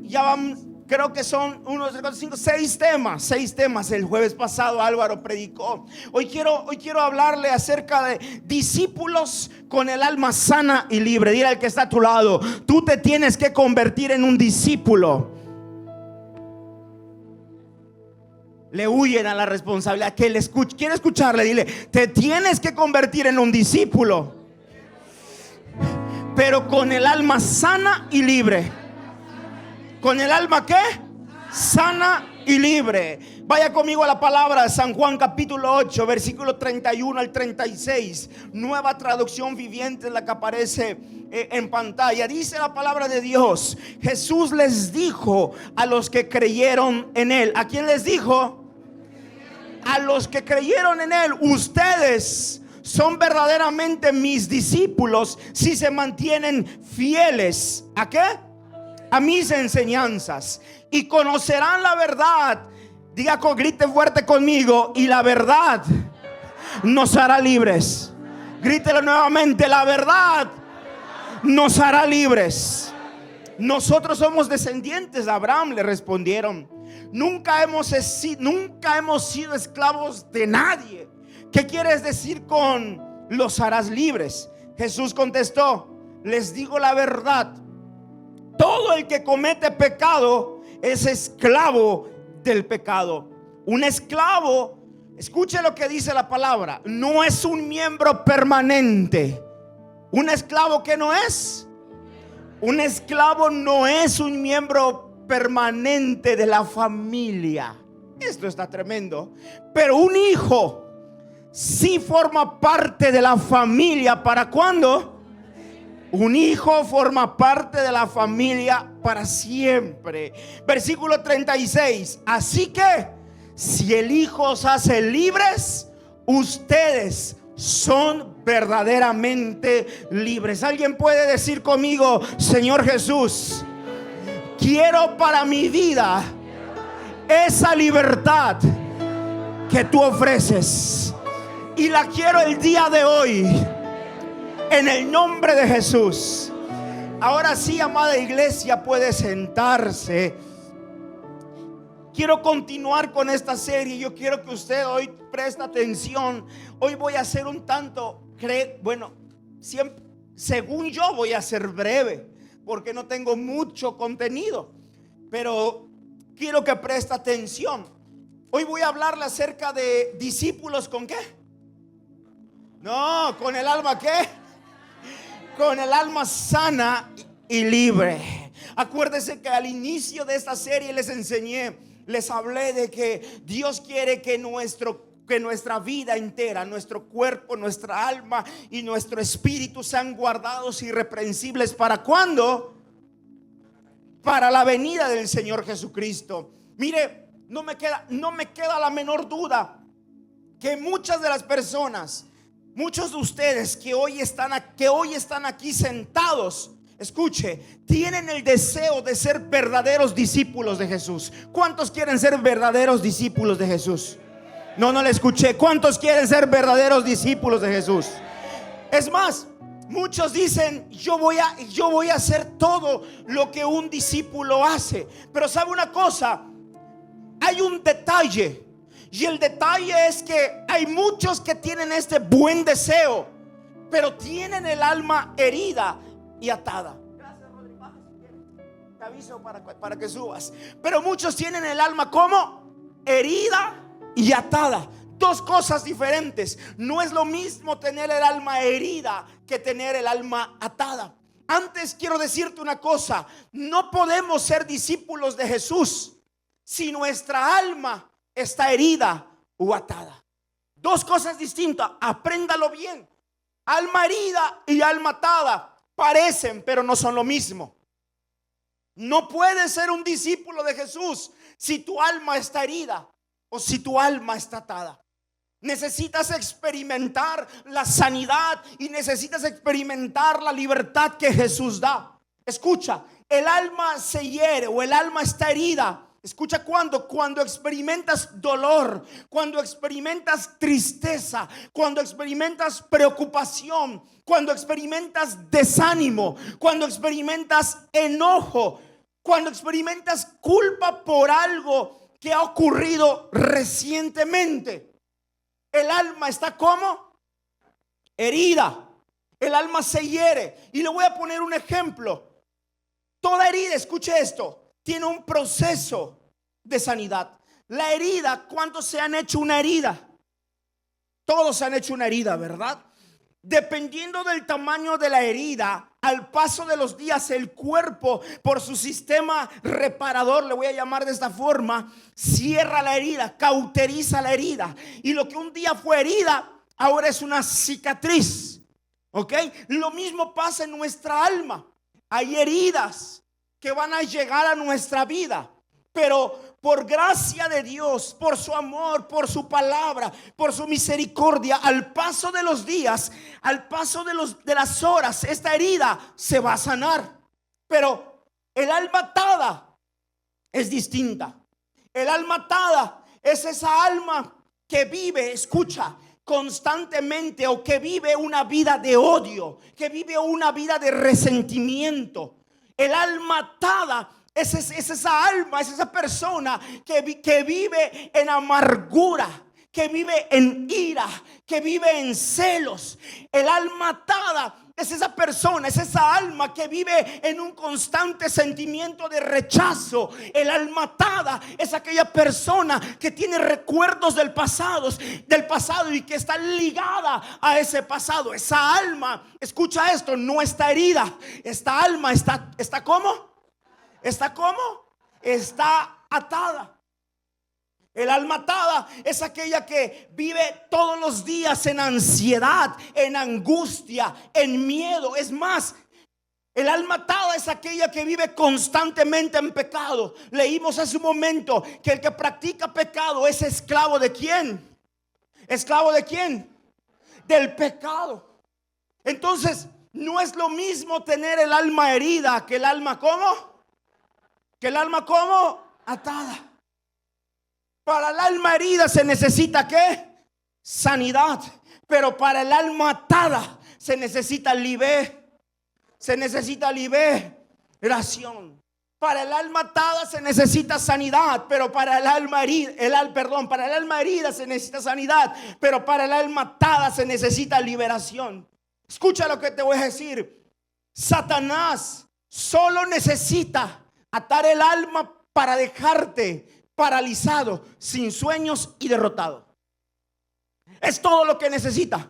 Ya vamos, creo que son 6 temas. El jueves pasado Álvaro predicó. Hoy quiero hablarle acerca de discípulos con el alma sana y libre. Dile al que está a tu lado: tú te tienes que convertir en un discípulo. Le huyen a la responsabilidad. Que le escuche, quiere escucharle. Dile: te tienes que convertir en un discípulo, pero con el alma sana y libre. ¿Con el alma qué? Sana y libre. Vaya conmigo a la palabra de San Juan capítulo 8, versículo 31 al 36. Nueva traducción viviente, la que aparece en pantalla. Dice la palabra de Dios: Jesús les dijo a los que creyeron en Él. ¿A quién les dijo? A los que creyeron en Él: ustedes son verdaderamente mis discípulos si se mantienen fieles. ¿A qué? A mis enseñanzas, y conocerán la verdad. Diga, grite fuerte conmigo: y la verdad nos hará libres. Grítelo nuevamente: la verdad nos hará libres. Nosotros somos descendientes de Abraham, le respondieron. Nunca hemos sido esclavos de nadie. ¿Qué quieres decir con los harás libres? Jesús contestó: les digo la verdad. Todo el que comete pecado es esclavo del pecado. Un esclavo, escuche lo que dice la palabra, no es un miembro permanente. Un esclavo, ¿qué no es? Un esclavo no es un miembro permanente de la familia. Esto está tremendo. Pero un hijo sí forma parte de la familia. ¿Para cuándo? Un hijo forma parte de la familia para siempre. Versículo 36. Así que si el Hijo os hace libres, ustedes son verdaderamente libres. ¿Alguien puede decir conmigo: Señor Jesús, quiero para mi vida esa libertad que tú ofreces, y la quiero el día de hoy, en el nombre de Jesús? Ahora sí, amada iglesia, puede sentarse. Quiero continuar con esta serie. Yo quiero que usted hoy preste atención. Hoy voy a hacer un tanto, siempre, según yo, voy a ser breve, porque no tengo mucho contenido, pero quiero que preste atención. Hoy voy a hablarle acerca de discípulos con qué. No, con el alma qué. Con el alma sana y libre. Acuérdese que al inicio de esta serie les hablé de que Dios quiere que nuestra vida entera, nuestro cuerpo, nuestra alma y nuestro espíritu sean guardados irreprensibles. ¿Para cuándo? Para la venida del Señor Jesucristo. Mire, no me queda la menor duda que muchas de las personas, muchos de ustedes que hoy están aquí sentados, escuche, tienen el deseo de ser verdaderos discípulos de Jesús. ¿Cuántos quieren ser verdaderos discípulos de Jesús? No le escuché. ¿Cuántos quieren ser verdaderos discípulos de Jesús? Es más, muchos dicen: yo voy a hacer todo lo que un discípulo hace. Pero ¿sabe una cosa? Hay un detalle. Y el detalle es que hay muchos que tienen este buen deseo, pero tienen el alma herida y atada. Gracias, Rodrigo. Baja si quieres. Te aviso para que subas. Pero muchos tienen el alma como herida y atada. Dos cosas diferentes. No es lo mismo tener el alma herida que tener el alma atada. Antes quiero decirte una cosa: no podemos ser discípulos de Jesús si nuestra alma está herida o atada. Dos cosas distintas. Apréndalo bien. Alma herida y alma atada parecen, pero no son lo mismo. No puedes ser un discípulo de Jesús si tu alma está herida o si tu alma está atada. Necesitas experimentar la sanidad y necesitas experimentar la libertad que Jesús da. Escucha, el alma se hiere o el alma está herida. Escucha, cuando experimentas dolor, cuando experimentas tristeza, cuando experimentas preocupación, cuando experimentas desánimo, cuando experimentas enojo, Cuando experimentas culpa por algo que ha ocurrido recientemente, el alma está como herida. El alma se hiere. Y le voy a poner un ejemplo. Toda herida, escuche esto, tiene un proceso de sanidad. La herida, ¿cuántos se han hecho una herida? Todos se han hecho una herida, ¿verdad? Dependiendo del tamaño de la herida, al paso de los días, el cuerpo, por su sistema reparador, le voy a llamar de esta forma, cierra la herida, cauteriza la herida. Y lo que un día fue herida, ahora es una cicatriz. ¿Ok? Lo mismo pasa en nuestra alma. Hay heridas que van a llegar a nuestra vida, pero por gracia de Dios, por su amor, por su palabra, por su misericordia, al paso de los días, al paso de las horas, esta herida se va a sanar. Pero el alma atada es distinta. El alma atada es esa alma que vive, escucha, constantemente, o que vive una vida de odio, que vive una vida de resentimiento. El alma atada es esa alma, es esa persona que vive en amargura, que vive en ira, que vive en celos. El alma atada es esa persona, es esa alma que vive en un constante sentimiento de rechazo. El alma atada es aquella persona que tiene recuerdos del pasado y que está ligada a ese pasado. Esa alma, escucha esto, no está herida. Esta alma está ¿cómo? ¿Está cómo? Está atada. El alma atada es aquella que vive todos los días en ansiedad, en angustia, en miedo. Es más, el alma atada es aquella que vive constantemente en pecado. Leímos hace un momento que el que practica pecado es esclavo ¿de quién? ¿Esclavo de quién? Del pecado. Entonces, no es lo mismo tener el alma herida que el alma ¿cómo? Que el alma ¿cómo? Atada. Para el alma herida se necesita ¿qué? Sanidad. Pero para el alma atada se necesita liberación. Para el alma atada se necesita sanidad, pero para el alma herida, para el alma herida se necesita sanidad, pero para el alma atada se necesita liberación. Escucha lo que te voy a decir. Satanás solo necesita atar el alma para dejarte paralizado, sin sueños y derrotado. Es todo lo que necesita.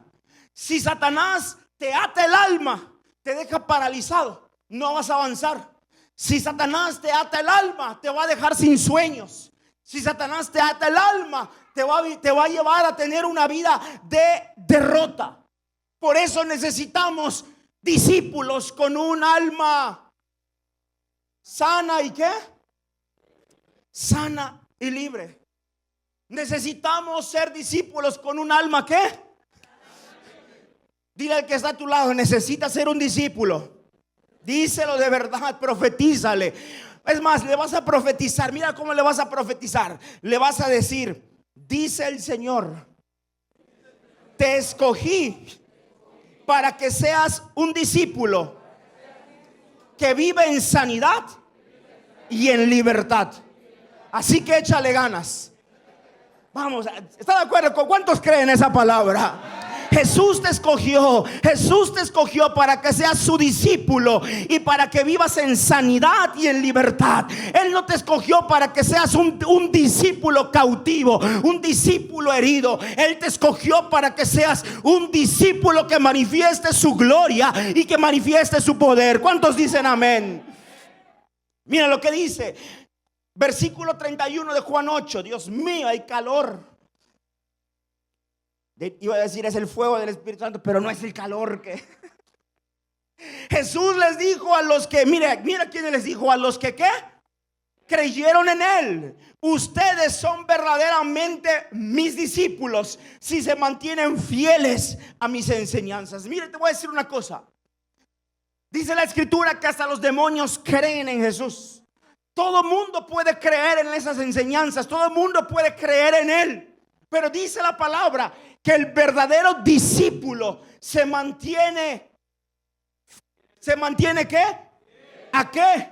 Si Satanás te ata el alma, te deja paralizado, no vas a avanzar. Si Satanás te ata el alma, te va a dejar sin sueños. Si Satanás te ata el alma, te va a llevar a tener una vida de derrota. Por eso necesitamos discípulos con un alma sana y ¿qué? Sana y libre. Necesitamos ser discípulos con un alma ¿qué? Dile al que está a tu lado, necesitas ser un discípulo. Díselo de verdad, profetízale. Es más, le vas a profetizar. Mira cómo le vas a profetizar. Le vas a decir, dice el Señor, te escogí para que seas un discípulo que vive en sanidad y en libertad. Así que échale ganas. Vamos, ¿está de acuerdo? ¿Con cuántos creen esa palabra? Jesús te escogió para que seas su discípulo y para que vivas en sanidad y en libertad. Él no te escogió para que seas un discípulo cautivo, un discípulo herido. Él te escogió para que seas un discípulo que manifieste su gloria y que manifieste su poder. ¿Cuántos dicen amén? Mira lo que dice versículo 31 de Juan 8. Dios mío, hay calor. Iba a decir es el fuego del Espíritu Santo, pero no es el calor que Jesús les dijo a los que, mira quién les dijo, a los que ¿qué? Creyeron en él. Ustedes son verdaderamente mis discípulos si se mantienen fieles a mis enseñanzas. Mire, te voy a decir una cosa. Dice la escritura que hasta los demonios creen en Jesús. Todo mundo puede creer en esas enseñanzas, todo mundo puede creer en él. Pero dice la palabra que el verdadero discípulo se mantiene ¿qué? ¿A qué?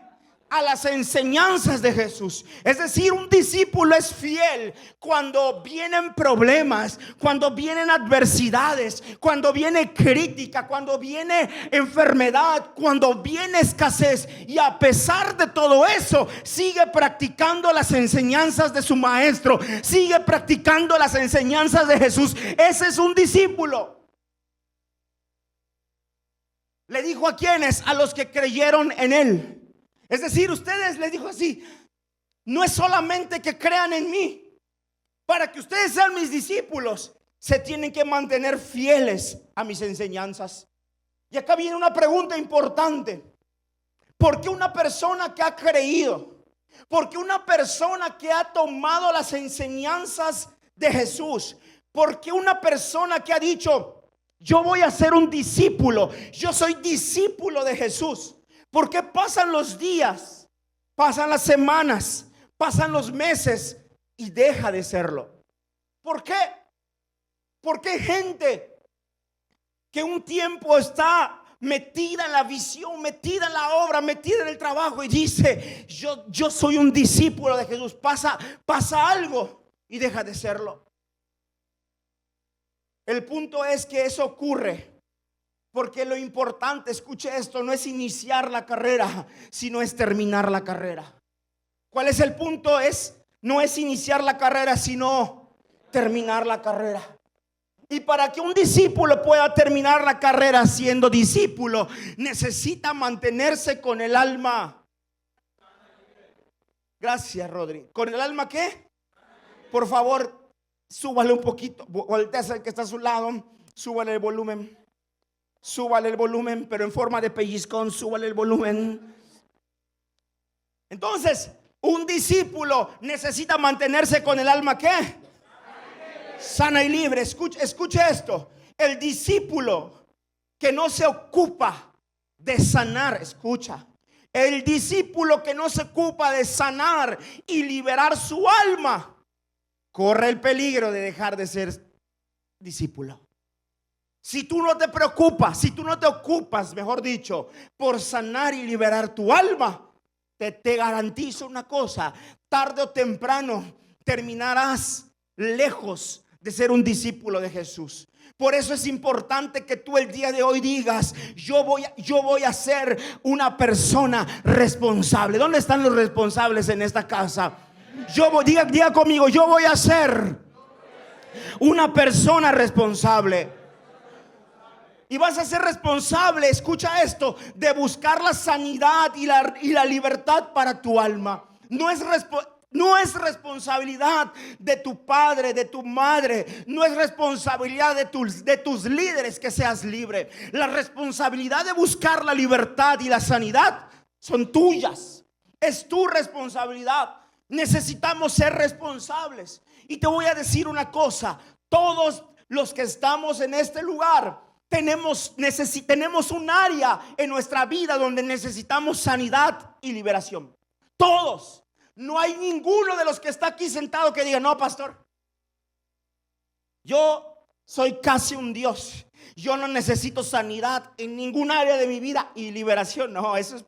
a las enseñanzas de Jesús. Es decir, un discípulo es fiel cuando vienen problemas, cuando vienen adversidades, cuando viene crítica, cuando viene enfermedad, cuando viene escasez, y a pesar de todo eso sigue practicando las enseñanzas de su maestro, sigue practicando las enseñanzas de Jesús. Ese es un discípulo. Le dijo a quienes, a los que creyeron en él. Es decir, ustedes, les dijo así, no es solamente que crean en mí, para que ustedes sean mis discípulos, se tienen que mantener fieles a mis enseñanzas. Y acá viene una pregunta importante: ¿por qué una persona que ha creído, por qué una persona que ha tomado las enseñanzas de Jesús, por qué una persona que ha dicho, yo voy a ser un discípulo, yo soy discípulo de Jesús, por qué pasan los días, pasan las semanas, pasan los meses y deja de serlo? ¿Por qué? Porque hay gente que un tiempo está metida en la visión, metida en la obra, metida en el trabajo, y dice, yo soy un discípulo de Jesús. Pasa algo y deja de serlo. El punto es que eso ocurre porque lo importante, escuche esto, no es iniciar la carrera, sino es terminar la carrera. ¿Cuál es el punto? No es iniciar la carrera, sino terminar la carrera. Y para que un discípulo pueda terminar la carrera siendo discípulo, necesita mantenerse con el alma. Gracias, Rodri. ¿Con el alma qué? Por favor, súbale un poquito. Voltea al que está a su lado. Súbale el volumen. Súbale el volumen, pero en forma de pellizcón. Súbale el volumen. Entonces, un discípulo necesita mantenerse con el alma ¿qué? Sana y libre. Escuche esto. El discípulo que no se ocupa de sanar, escucha, el discípulo que no se ocupa de sanar y liberar su alma, corre el peligro de dejar de ser discípulo. Si tú no te preocupas, si tú no te ocupas, mejor dicho, por sanar y liberar tu alma, te garantizo una cosa: tarde o temprano terminarás lejos de ser un discípulo de Jesús. Por eso es importante que tú el día de hoy digas, yo voy a ser una persona responsable. ¿Dónde están los responsables en esta casa? Diga conmigo, yo voy a ser una persona responsable. Y vas a ser responsable, escucha esto, de buscar la sanidad y la libertad para tu alma. No es responsabilidad de tu padre, de tu madre. No es responsabilidad de tus líderes que seas libre. La responsabilidad de buscar la libertad y la sanidad son tuyas. Es tu responsabilidad. Necesitamos ser responsables. Y te voy a decir una cosa: todos los que estamos en este lugar tenemos un área en nuestra vida donde necesitamos sanidad y liberación. Todos. No hay ninguno de los que está aquí sentado que diga, no, pastor, yo soy casi un Dios, yo no necesito sanidad en ningún área de mi vida y liberación. No, eso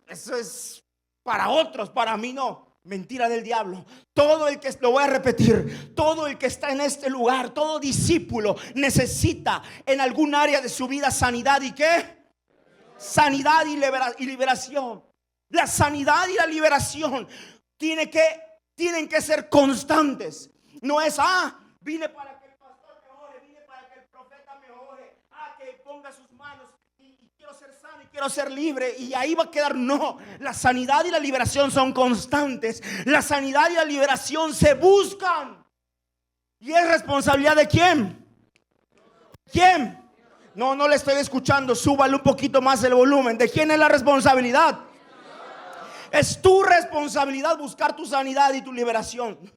es para otros, para mí no. Mentira del diablo. Lo voy a repetir, todo el que está en este lugar, todo discípulo necesita en algún área de su vida sanidad y ¿qué? Sanidad y liberación. La sanidad y la liberación tienen que ser constantes. No es, vine para que el pastor me ore, vine para que el profeta me ore, que ponga sus manos y quiero ser sano y quiero ser libre y ahí va a quedar. No, la sanidad y la liberación son constantes. La sanidad y la liberación se buscan. ¿Y es responsabilidad de quién? ¿Quién? No le estoy escuchando. Súbale un poquito más el volumen. ¿De quién es la responsabilidad? Es tu responsabilidad buscar tu sanidad y tu liberación.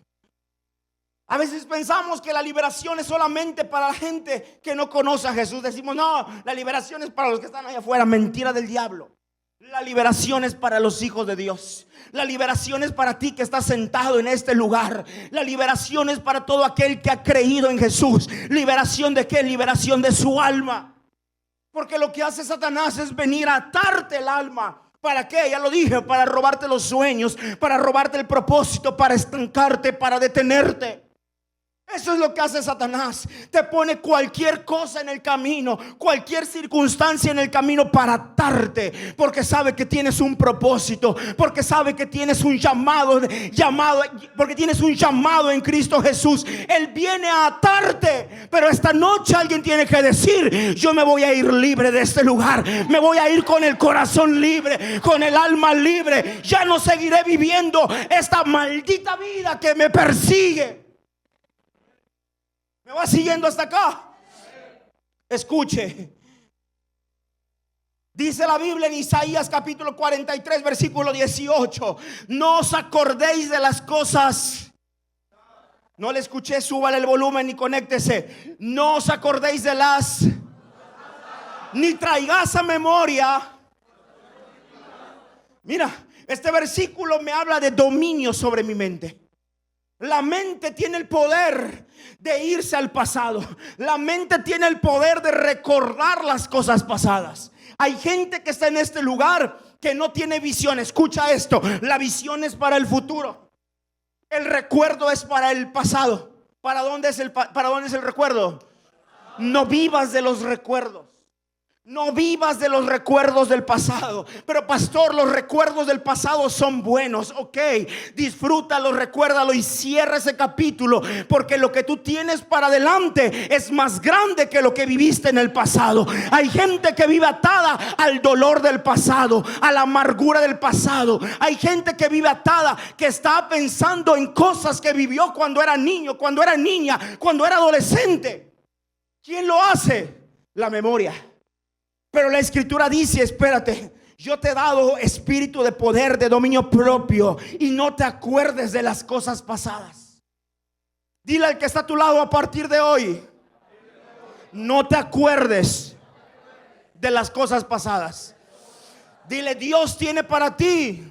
A veces pensamos que la liberación es solamente para la gente que no conoce a Jesús. Decimos, no, la liberación es para los que están allá afuera. Mentira del diablo. La liberación es para los hijos de Dios. La liberación es para ti que estás sentado en este lugar. La liberación es para todo aquel que ha creído en Jesús. ¿Liberación de qué? Liberación de su alma. Porque lo que hace Satanás es venir a atarte el alma ¿Para qué? Ya lo dije, para robarte los sueños, para robarte el propósito, para estancarte, para detenerte. Eso es lo que hace Satanás. Te pone cualquier cosa en el camino, cualquier circunstancia en el camino para atarte, porque sabe que tienes un propósito, porque sabe que tienes un llamado, porque tienes un llamado en Cristo Jesús. Él viene a atarte, pero esta noche alguien tiene que decir: yo me voy a ir libre de este lugar, me voy a ir con el corazón libre, con el alma libre. Ya no seguiré viviendo esta maldita vida que me persigue. ¿Me va siguiendo hasta acá? Escuche. Dice la Biblia en Isaías capítulo 43 versículo 18: no os acordéis de las cosas. No le escuché, súbale el volumen y conéctese. No os acordéis de las, ni traigáis a memoria. Mira, este versículo me habla de dominio sobre mi mente. La mente tiene el poder de irse al pasado. La mente tiene el poder de recordar las cosas pasadas. Hay gente que está en este lugar que no tiene visión. Escucha esto: la visión es para el futuro, el recuerdo es para el pasado. ¿Para dónde es el recuerdo? No vivas de los recuerdos. No vivas de los recuerdos del pasado. Pero pastor, los recuerdos del pasado son buenos. Ok, disfrútalo, recuérdalo y cierra ese capítulo, porque lo que tú tienes para adelante es más grande que lo que viviste en el pasado. Hay gente que vive atada al dolor del pasado, a la amargura del pasado. Hay gente que vive atada, que está pensando en cosas que vivió cuando era niño, cuando era niña, cuando era adolescente. ¿Quién lo hace? La memoria. Pero la escritura dice: espérate, yo te he dado espíritu de poder, de dominio propio, y no te acuerdes de las cosas pasadas. Dile al que está a tu lado: a partir de hoy, no te acuerdes de las cosas pasadas. Dile: Dios tiene para ti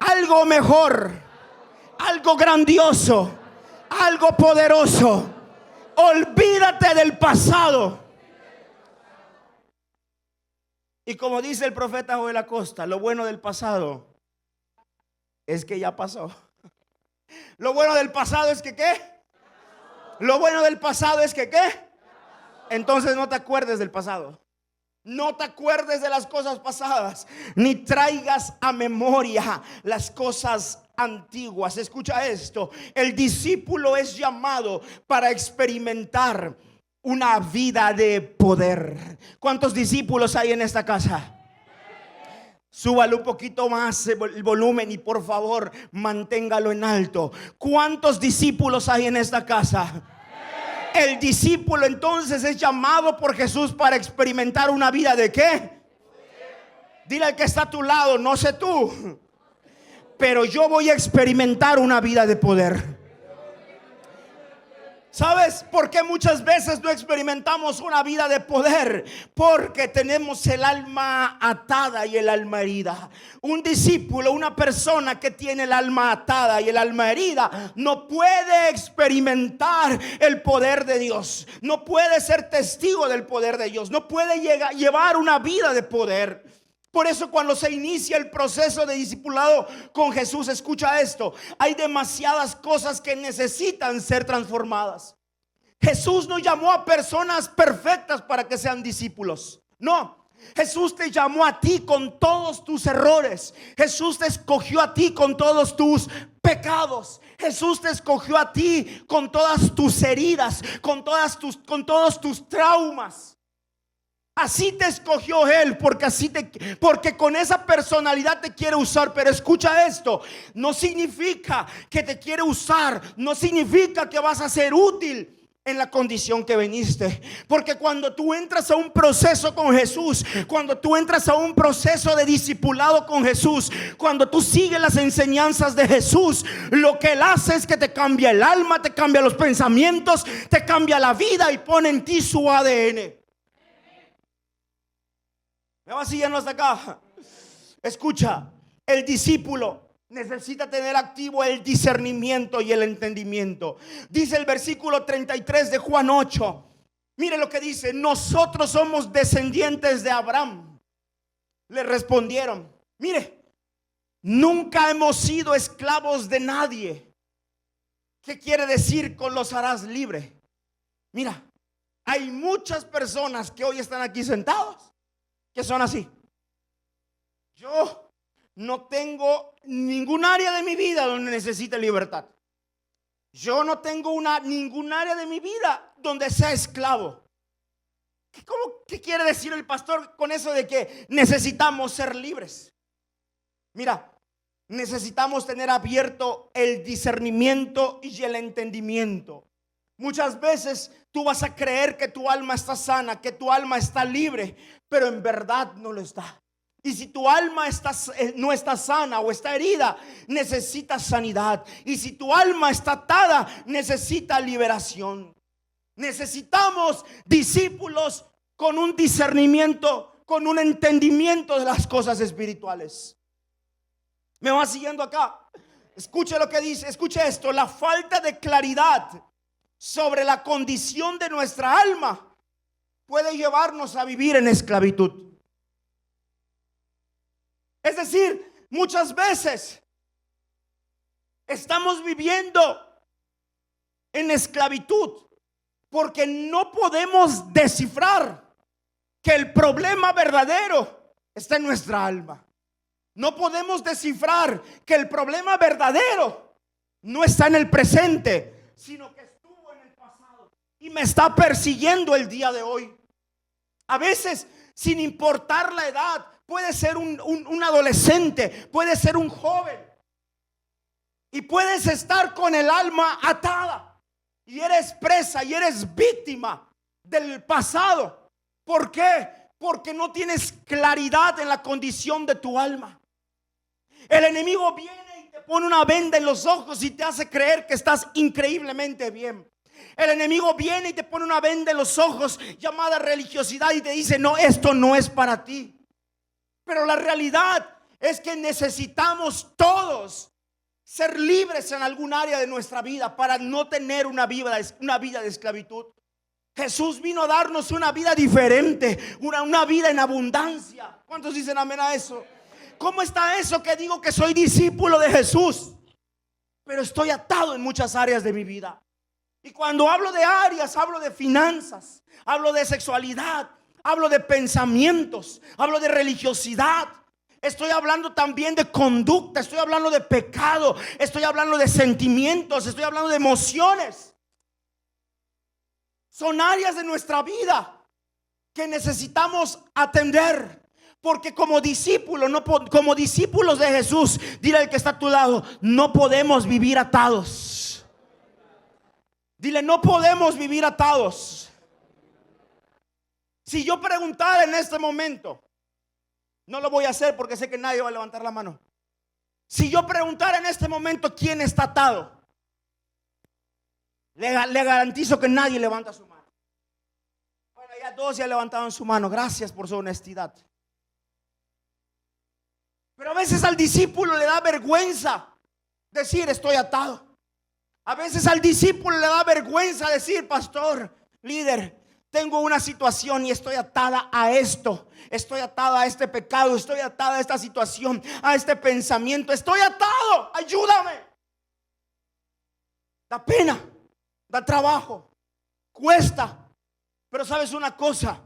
algo mejor, algo grandioso, algo poderoso. Olvídate del pasado. Y como dice el profeta Joel Acosta, lo bueno del pasado es que ya pasó. Lo bueno del pasado es que ¿qué? Lo bueno del pasado es que ¿qué? Entonces no te acuerdes del pasado. No te acuerdes de las cosas pasadas, ni traigas a memoria las cosas antiguas. Escucha esto: el discípulo es llamado para experimentar una vida de poder. ¿Cuántos discípulos hay en esta casa? Súbalo un poquito más el volumen y por favor manténgalo en alto. ¿Cuántos discípulos hay en esta casa? El discípulo entonces es llamado por Jesús para experimentar una vida de ¿qué? Dile al que está a tu lado: no sé tú, pero yo voy a experimentar una vida de poder. ¿Sabes por qué muchas veces no experimentamos una vida de poder? Porque tenemos el alma atada y el alma herida. Un discípulo, una persona que tiene el alma atada y el alma herida, no puede experimentar el poder de Dios. No puede ser testigo del poder de Dios. No puede llevar una vida de poder. Por eso cuando se inicia el proceso de discipulado con Jesús, escucha esto: hay demasiadas cosas que necesitan ser transformadas. Jesús no llamó a personas perfectas para que sean discípulos. No, Jesús te llamó a ti con todos tus errores. Jesús te escogió a ti con todos tus pecados. Jesús te escogió a ti con todas tus heridas, con todos tus traumas. Así te escogió Él, porque con esa personalidad te quiere usar. Pero escucha esto: no significa que te quiere usar, no significa que vas a ser útil en la condición que viniste. Porque cuando tú entras a un proceso con Jesús, cuando tú entras a un proceso de discipulado con Jesús, cuando tú sigues las enseñanzas de Jesús, lo que Él hace es que te cambia el alma, te cambia los pensamientos, te cambia la vida y pone en ti su ADN. ¿Me va siguiendo hasta acá? Escucha, el discípulo necesita tener activo el discernimiento y el entendimiento. Dice el versículo 33 de Juan 8. Mire lo que dice: nosotros somos descendientes de Abraham. Le respondieron: mire, nunca hemos sido esclavos de nadie. ¿Qué quiere decir con los harás libre? Mira, hay muchas personas que hoy están aquí sentados que son así. Yo no tengo ningún área de mi vida donde necesite libertad. Yo no tengo ningún área de mi vida donde sea esclavo. ¿Qué quiere decir el pastor con eso de que necesitamos ser libres? Mira, necesitamos tener abierto el discernimiento y el entendimiento. Muchas veces tú vas a creer que tu alma está sana, que tu alma está libre, pero en verdad no lo está. Y si tu alma no está sana o está herida, necesita sanidad. Y si tu alma está atada, necesita liberación. Necesitamos discípulos con un discernimiento, con un entendimiento de las cosas espirituales. ¿Me va siguiendo acá? Escuche lo que dice, escuche esto. La falta de claridad sobre la condición de nuestra alma puede llevarnos a vivir en esclavitud. Es decir, muchas veces estamos viviendo en esclavitud porque no podemos descifrar que el problema verdadero está en nuestra alma. No podemos descifrar que el problema verdadero no está en el presente, sino que estuvo en el pasado y me está persiguiendo el día de hoy. A veces, sin importar la edad, puede ser un adolescente, puede ser un joven, y puedes estar con el alma atada y eres presa y eres víctima del pasado. ¿Por qué? Porque no tienes claridad en la condición de tu alma. El enemigo viene y te pone una venda en los ojos y te hace creer que estás increíblemente bien. El enemigo viene y te pone una venda en los ojos llamada religiosidad y te dice: no, esto no es para ti. Pero la realidad es que necesitamos todos ser libres en algún área de nuestra vida para no tener una vida de esclavitud. Jesús vino a darnos una vida diferente, una vida en abundancia. ¿Cuántos dicen amén a eso? ¿Cómo está eso que digo que soy discípulo de Jesús, pero estoy atado en muchas áreas de mi vida? Y cuando hablo de áreas, hablo de finanzas, hablo de sexualidad, hablo de pensamientos, hablo de religiosidad. Estoy hablando también de conducta, estoy hablando de pecado, estoy hablando de sentimientos, estoy hablando de emociones. Son áreas de nuestra vida que necesitamos atender. Porque como discípulos de Jesús, dile al que está a tu lado: no podemos vivir atados. Dile: no podemos vivir atados. Si yo preguntara en este momento, no lo voy a hacer porque sé que nadie va a levantar la mano. Si yo preguntara en este momento quién está atado, le garantizo que nadie levanta su mano. Bueno, ya todos ya levantaron su mano. Gracias por su honestidad. Pero a veces al discípulo le da vergüenza decir: estoy atado. A veces al discípulo le da vergüenza decir: pastor, líder, tengo una situación y estoy atada a esto. Estoy atada a este pecado. Estoy atada a esta situación, a este pensamiento. Estoy atado, ayúdame. Da pena, da trabajo, cuesta. Pero ¿sabes una cosa?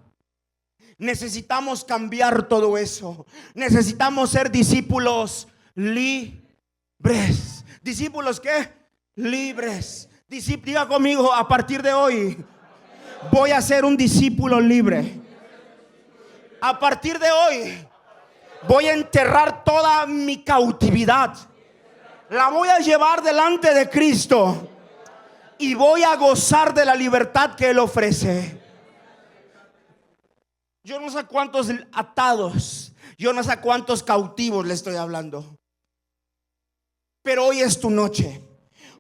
Necesitamos cambiar todo eso. Necesitamos ser discípulos libres. ¿Discípulos qué? Libres. Diga conmigo: a partir de hoy voy a ser un discípulo libre. A partir de hoy voy a enterrar toda mi cautividad. La voy a llevar delante de Cristo y voy a gozar de la libertad que Él ofrece. Yo no sé cuántos atados, yo no sé cuántos cautivos le estoy hablando, pero hoy es tu noche.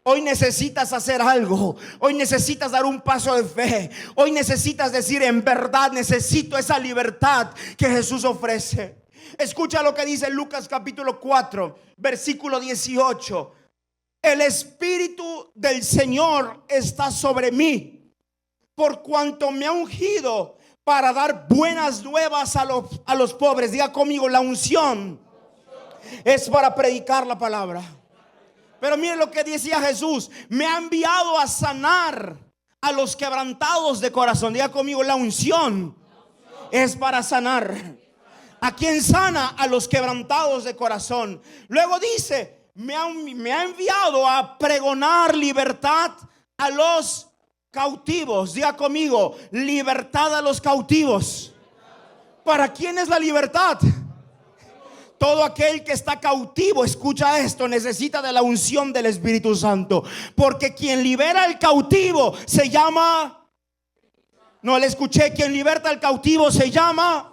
Hoy necesitas hacer algo. Hoy necesitas dar un paso de fe. Hoy necesitas decir: en verdad necesito esa libertad que Jesús ofrece. Escucha lo que dice Lucas capítulo 4 versículo 18. El Espíritu del Señor está sobre mí, por cuanto me ha ungido para dar buenas nuevas a los pobres. Diga conmigo, la unción es para predicar la palabra. Pero mire lo que decía Jesús: me ha enviado a sanar a los quebrantados de corazón. Diga conmigo, la unción es para sanar. ¿A quién sana? A los quebrantados de corazón. Luego dice, me ha enviado a pregonar libertad a los cautivos. Diga conmigo, libertad a los cautivos. ¿Para quién es la libertad? Todo aquel que está cautivo, escucha esto, necesita de la unción del Espíritu Santo. Porque quien libera al cautivo se llama... No le escuché. Quien liberta al cautivo se llama...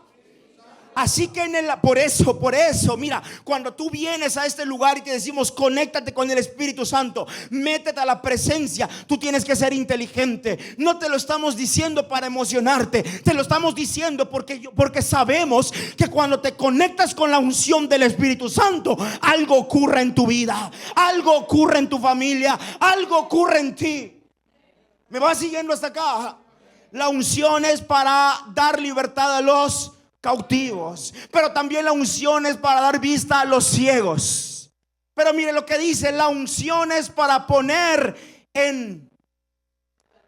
Así que por eso, mira, cuando tú vienes a este lugar y te decimos conéctate con el Espíritu Santo, métete a la presencia, tú tienes que ser inteligente. No te lo estamos diciendo para emocionarte, te lo estamos diciendo porque sabemos que cuando te conectas con la unción del Espíritu Santo, algo ocurre en tu vida, algo ocurre en tu familia, algo ocurre en ti. ¿Me vas siguiendo hasta acá? La unción es para dar libertad a los cautivos, pero también la unción es para dar vista a los ciegos. Pero mire lo que dice: la unción es para poner en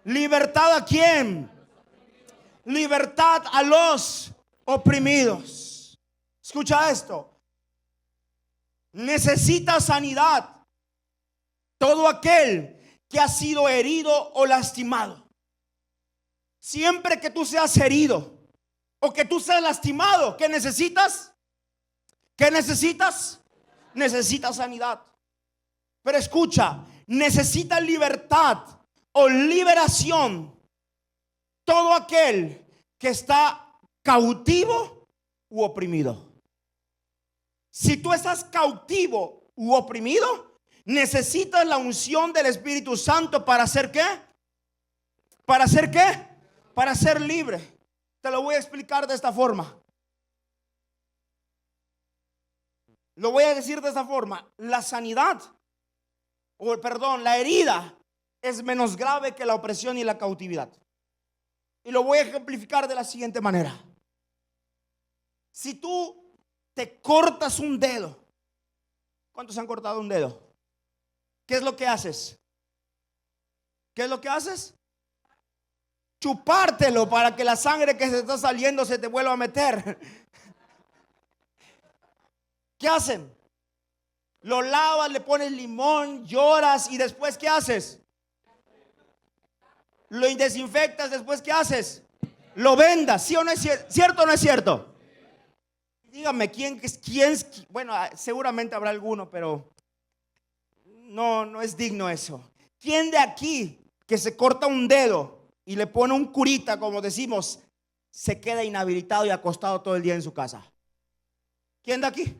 libertad ¿a quién? Libertad a los oprimidos. Escucha esto: necesita sanidad todo aquel que ha sido herido o lastimado. Siempre que tú seas herido o que tú seas lastimado, ¿qué necesitas? ¿Qué necesitas? Necesitas sanidad. Pero escucha, necesita libertad o liberación todo aquel que está cautivo u oprimido. Si tú estás cautivo u oprimido, necesitas la unción del Espíritu Santo para hacer ¿qué? ¿Para hacer qué? Para ser libre. Te lo voy a explicar de esta forma. Lo voy a decir de esta forma: la sanidad, la herida es menos grave que la opresión y la cautividad. Y lo voy a ejemplificar de la siguiente manera. Si tú te cortas un dedo, ¿cuántos han cortado un dedo? ¿Qué es lo que haces? ¿Qué es lo que haces? Chupártelo para que la sangre que se está saliendo se te vuelva a meter. ¿Qué hacen? Lo lavas, le pones limón, lloras y después ¿qué haces? Lo desinfectas, después ¿qué haces? Lo vendas. ¿Sí o no es cierto o no es cierto? Dígame, ¿quién? Bueno, seguramente habrá alguno, pero no es digno eso. ¿Quién de aquí que se corta un dedo y le pone un curita, como decimos, se queda inhabilitado y acostado todo el día en su casa? ¿Quién de aquí?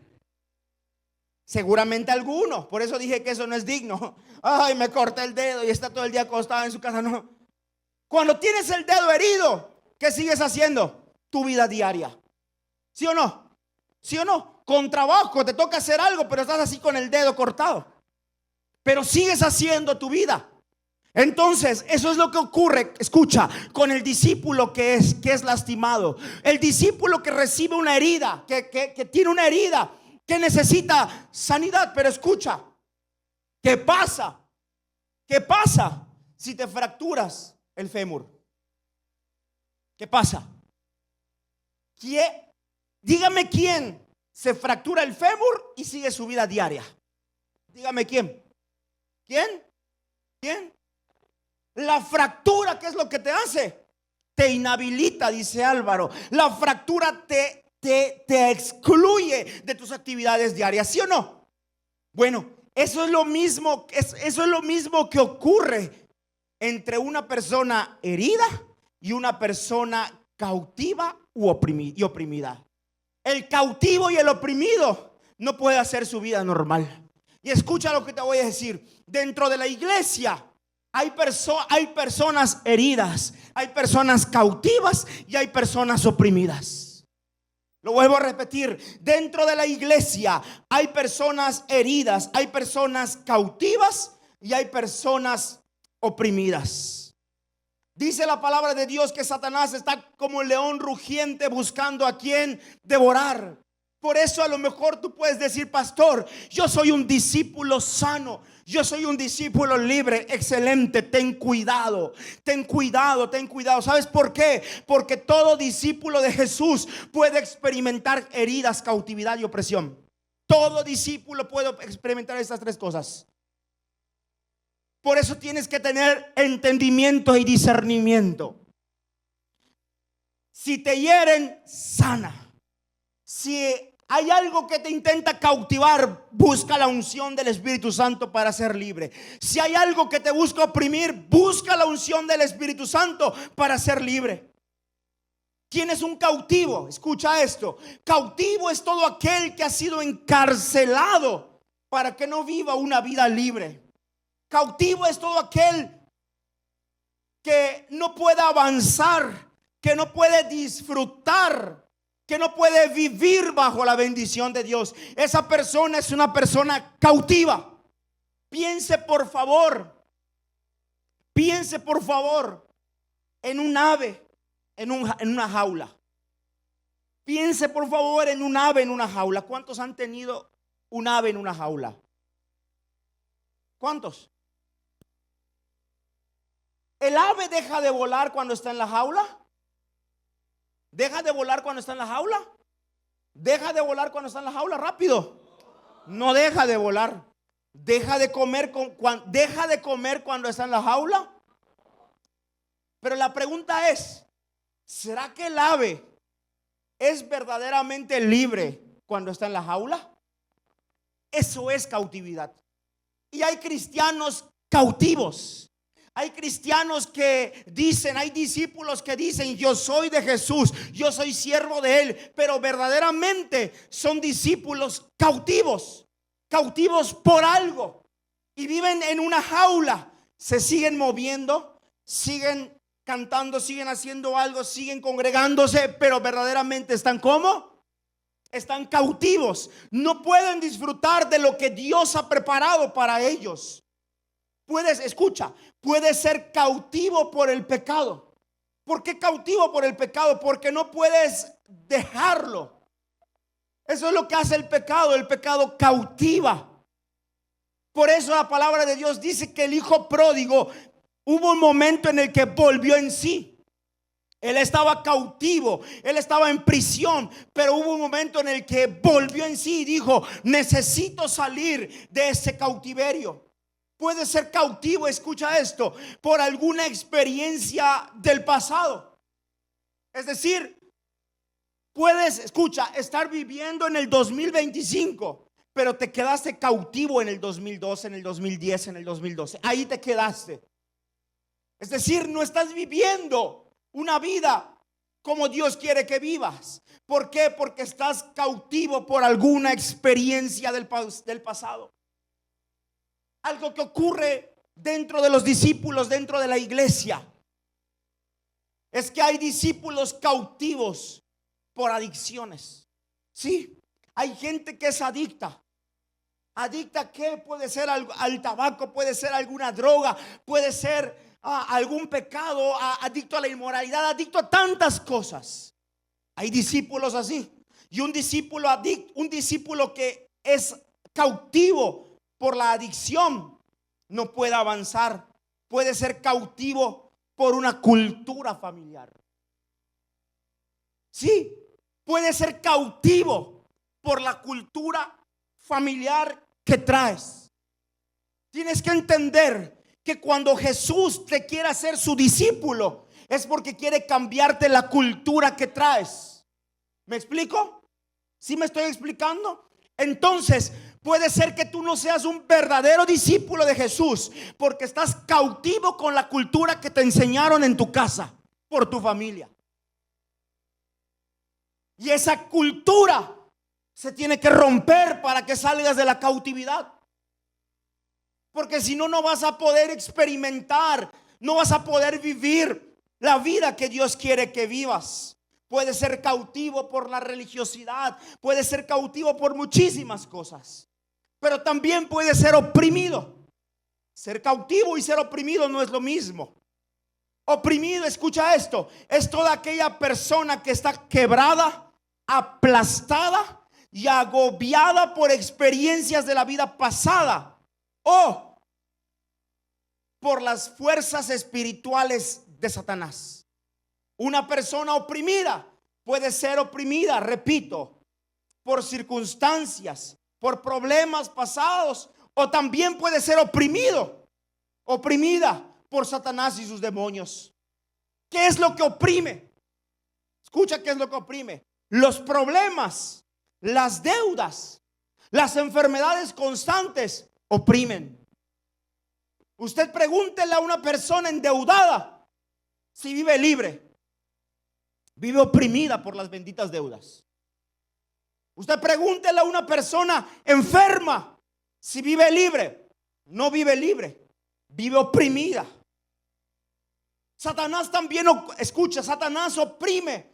Seguramente alguno. Por eso dije que eso no es digno. Ay, me corté el dedo y está todo el día acostado en su casa. No. Cuando tienes el dedo herido, ¿qué sigues haciendo? Tu vida diaria. ¿Sí o no? ¿Sí o no? Con trabajo te toca hacer algo, pero estás así con el dedo cortado. Pero sigues haciendo tu vida. Entonces, eso es lo que ocurre, escucha, con el discípulo que es lastimado. El discípulo que recibe una herida, que tiene una herida, que necesita sanidad. Pero escucha, ¿qué pasa? ¿Qué pasa si te fracturas el fémur? ¿Qué pasa? Dígame quién se fractura el fémur y sigue su vida diaria. Dígame quién. ¿Quién? ¿Quién? La fractura, ¿qué es lo que te hace? Te inhabilita, dice Álvaro. La fractura te excluye de tus actividades diarias, ¿sí o no? Bueno, eso es lo mismo que ocurre entre una persona herida y una persona cautiva y oprimida. El cautivo y el oprimido no puede hacer su vida normal. Y escucha lo que te voy a decir. Dentro de la iglesia hay personas heridas, hay personas cautivas y hay personas oprimidas. Lo vuelvo a repetir: dentro de la iglesia hay personas heridas, hay personas cautivas y hay personas oprimidas. Dice la palabra de Dios que Satanás está como el león rugiente buscando a quien devorar. Por eso a lo mejor tú puedes decir: pastor, yo soy un discípulo sano, yo soy un discípulo libre. Excelente, ten cuidado, ten cuidado, ten cuidado. ¿Sabes por qué? Porque todo discípulo de Jesús puede experimentar heridas, cautividad y opresión. Todo discípulo puede experimentar estas tres cosas. Por eso tienes que tener entendimiento y discernimiento. Si te hieren, sana. Si hay algo que te intenta cautivar, busca la unción del Espíritu Santo para ser libre. Si hay algo que te busca oprimir, busca la unción del Espíritu Santo para ser libre. ¿Quién es un cautivo? Escucha esto. Cautivo es todo aquel que ha sido encarcelado para que no viva una vida libre. Cautivo es todo aquel que no puede avanzar, que no puede disfrutar, que no puede vivir bajo la bendición de Dios. Esa persona es una persona cautiva. Piense por favor en un ave en una jaula. Piense por favor en un ave en una jaula. ¿Cuántos han tenido un ave en una jaula? ¿Cuántos? ¿El ave deja de volar cuando está en la jaula? ¿Deja de volar cuando está en la jaula? ¿Deja de volar cuando está en la jaula? Rápido. No deja de volar. ¿Deja de comer cuando está en la jaula? Pero la pregunta es: ¿será que el ave es verdaderamente libre cuando está en la jaula? Eso es cautividad. Y hay cristianos cautivos. Hay cristianos que dicen, hay discípulos que dicen: yo soy de Jesús, yo soy siervo de Él, pero verdaderamente son discípulos cautivos, cautivos por algo, y viven en una jaula. Se siguen moviendo, siguen cantando, siguen haciendo algo, siguen congregándose, pero verdaderamente están ¿cómo? Están cautivos. No pueden disfrutar de lo que Dios ha preparado para ellos. Puedes ser cautivo por el pecado. ¿Por qué cautivo por el pecado? Porque no puedes dejarlo. Eso es lo que hace el pecado. El pecado cautiva. Por eso la palabra de Dios dice que el hijo pródigo hubo un momento en el que volvió en sí. Él estaba cautivo, él estaba en prisión, pero hubo un momento en el que volvió en sí y dijo: necesito salir de ese cautiverio. Puede ser cautivo, escucha esto, por alguna experiencia del pasado. Es decir, puedes, estar viviendo en el 2025, pero te quedaste cautivo en el 2012, en el 2010, en el 2012. Ahí te quedaste. Es decir, no estás viviendo una vida como Dios quiere que vivas. ¿Por qué? Porque estás cautivo por alguna experiencia del pasado. Algo que ocurre dentro de los discípulos, dentro de la iglesia, es que hay discípulos cautivos por adicciones. Sí, hay gente que es adicta. ¿Adicta qué? Puede ser al tabaco, puede ser alguna droga, puede ser algún pecado, adicto a la inmoralidad, adicto a tantas cosas. Hay discípulos así. Y un discípulo adicto, un discípulo que es cautivo por la adicción, no puede avanzar. Puede ser cautivo por una cultura familiar. Sí, puede ser cautivo por la cultura familiar que traes. Tienes que entender que cuando Jesús te quiere hacer su discípulo, es porque quiere cambiarte la cultura que traes. ¿Me explico? ¿Sí me estoy explicando? Entonces, puede ser que tú no seas un verdadero discípulo de Jesús porque estás cautivo con la cultura que te enseñaron en tu casa, por tu familia. Y esa cultura se tiene que romper para que salgas de la cautividad. Porque si no, no vas a poder experimentar, no vas a poder vivir la vida que Dios quiere que vivas. Puede ser cautivo por la religiosidad, puede ser cautivo por muchísimas cosas, pero también puede ser oprimido. Ser cautivo y ser oprimido no es lo mismo. Oprimido, escucha esto, es toda aquella persona que está quebrada, aplastada y agobiada por experiencias de la vida pasada o por las fuerzas espirituales de Satanás. Una persona oprimida puede ser oprimida, repito, por circunstancias, por problemas pasados, o también puede ser oprimida por Satanás y sus demonios. ¿Qué es lo que oprime? Escucha, ¿qué es lo que oprime? Los problemas, las deudas, las enfermedades constantes oprimen. Usted pregúntele a una persona endeudada si vive libre. Vive oprimida por las benditas deudas. Usted pregúntele a una persona enferma si vive libre. No vive libre, vive oprimida. Satanás también, escucha, Satanás oprime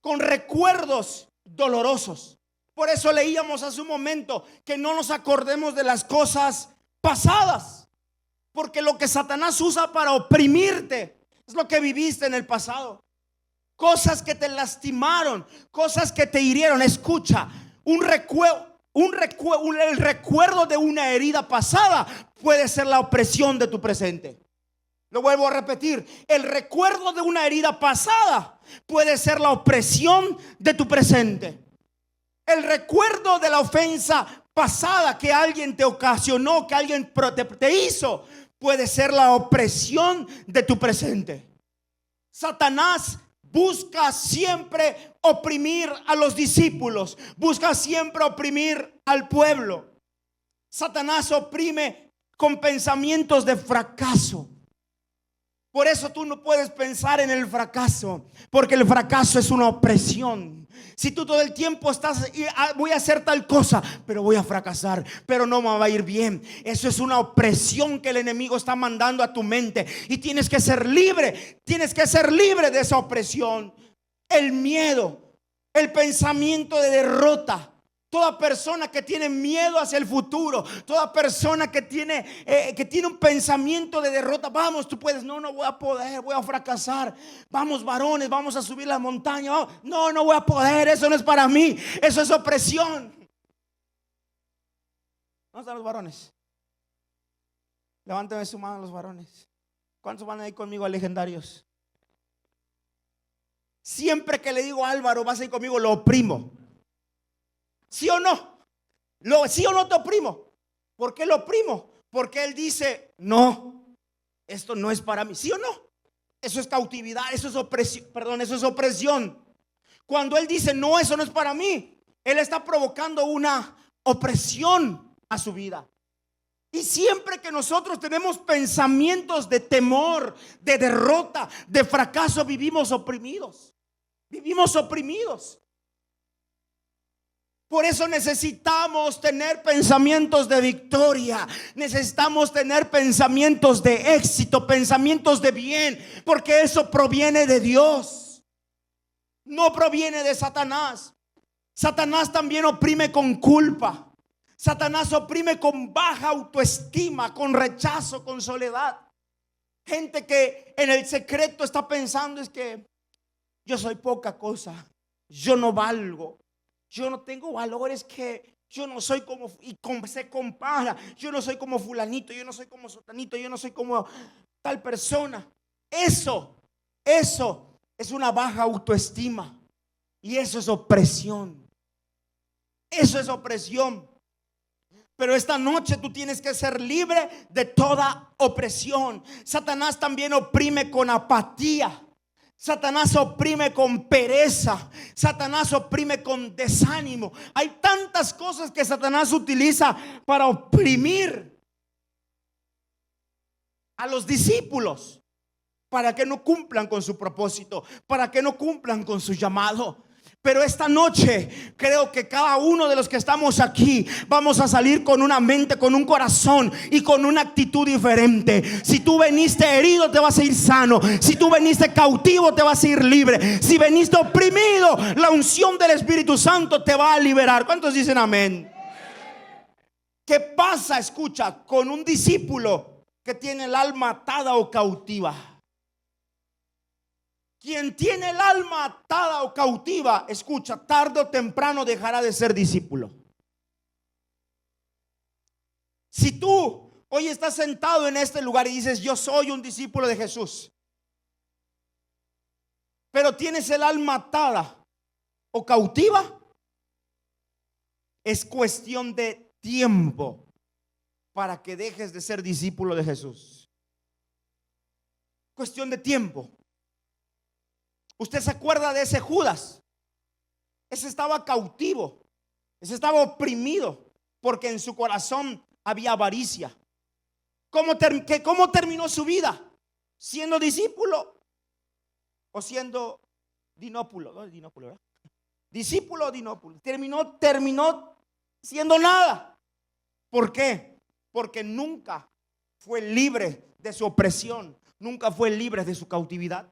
con recuerdos dolorosos. Por eso leíamos hace un momento que no nos acordemos de las cosas pasadas, porque lo que Satanás usa para oprimirte es lo que viviste en el pasado. Cosas que te lastimaron, cosas que te hirieron. Escucha, el recuerdo de una herida pasada puede ser la opresión de tu presente. Lo vuelvo a repetir, el recuerdo de una herida pasada puede ser la opresión de tu presente. El recuerdo de la ofensa pasada que alguien te ocasionó, que alguien te hizo, puede ser la opresión de tu presente. Satanás busca siempre oprimir a los discípulos, busca siempre oprimir al pueblo. Satanás oprime con pensamientos de fracaso. Por eso tú no puedes pensar en el fracaso, porque el fracaso es una opresión. Si tú todo el tiempo estás, voy a hacer tal cosa, pero voy a fracasar, pero no me va a ir bien. Eso es una opresión que el enemigo está mandando a tu mente. Y tienes que ser libre, de esa opresión. El miedo, el pensamiento de derrota. Toda persona que tiene miedo hacia el futuro, toda persona que tiene un pensamiento de derrota, vamos, tú puedes, no voy a poder, voy a fracasar, vamos varones, vamos a subir la montaña, vamos. No voy a poder, eso no es para mí, eso es opresión. ¿Dónde están los varones? Levántame su mano los varones. ¿Cuántos van a ir conmigo a Legendarios? Siempre que le digo a Álvaro, vas a ir conmigo, lo oprimo. ¿Sí o no? ¿Sí o no te oprimo? ¿Por qué lo oprimo? Porque él dice, no, esto no es para mí. ¿Sí o no? Eso es cautividad, eso es opresión, eso es opresión. Cuando él dice, no, eso no es para mí, él está provocando una opresión a su vida. Y siempre que nosotros tenemos pensamientos de temor, de derrota, de fracaso, vivimos oprimidos. Vivimos oprimidos. Por eso necesitamos tener pensamientos de victoria, necesitamos tener pensamientos de éxito, pensamientos de bien, porque eso proviene de Dios, no proviene de Satanás. Satanás también oprime con culpa, Satanás oprime con baja autoestima, con rechazo, con soledad. Gente que en el secreto está pensando es que yo soy poca cosa, yo no valgo. Yo no tengo valores, que yo no soy como, se compara, yo no soy como fulanito, yo no soy como sotanito, yo no soy como tal persona. Eso es una baja autoestima. Y eso es opresión. Eso es opresión. Pero esta noche tú tienes que ser libre de toda opresión. Satanás también oprime con apatía. Satanás oprime con pereza. Satanás oprime con desánimo. Hay tantas cosas que Satanás utiliza para oprimir a los discípulos, para que no cumplan con su propósito, para que no cumplan con su llamado. Pero esta noche creo que cada uno de los que estamos aquí vamos a salir con una mente, con un corazón y con una actitud diferente. Si tú veniste herido, te vas a ir sano. Si tú veniste cautivo, te vas a ir libre. Si veniste oprimido, la unción del Espíritu Santo te va a liberar. ¿Cuántos dicen amén? ¿Qué pasa, escucha, con un discípulo que tiene el alma atada o cautiva? Quien tiene el alma atada o cautiva, escucha, tarde o temprano dejará de ser discípulo. Si tú hoy estás sentado en este lugar y dices, yo soy un discípulo de Jesús, pero tienes el alma atada o cautiva, es cuestión de tiempo para que dejes de ser discípulo de Jesús. Cuestión de tiempo. ¿Usted se acuerda de ese Judas? Ese estaba cautivo, ese estaba oprimido, porque en su corazón había avaricia. ¿Cómo terminó su vida? ¿Siendo discípulo o siendo dinópulo? ¿No? Dinópulo, ¿verdad? Discípulo o dinópulo. Terminó siendo nada. ¿Por qué? Porque nunca fue libre de su opresión, nunca fue libre de su cautividad.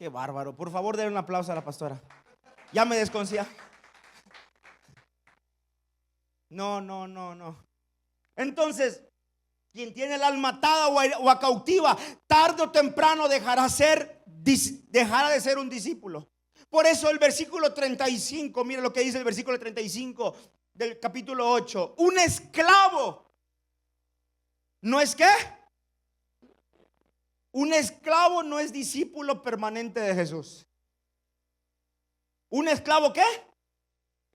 Qué bárbaro. Por favor, denle un aplauso a la pastora. Ya me desconcía. No. Entonces, quien tiene el alma atada o a cautiva, tarde o temprano dejará de ser un discípulo. Por eso el versículo 35, mire lo que dice el versículo 35 del capítulo 8. Un esclavo, ¿no es qué? Un esclavo no es discípulo permanente de Jesús. ¿Un esclavo qué?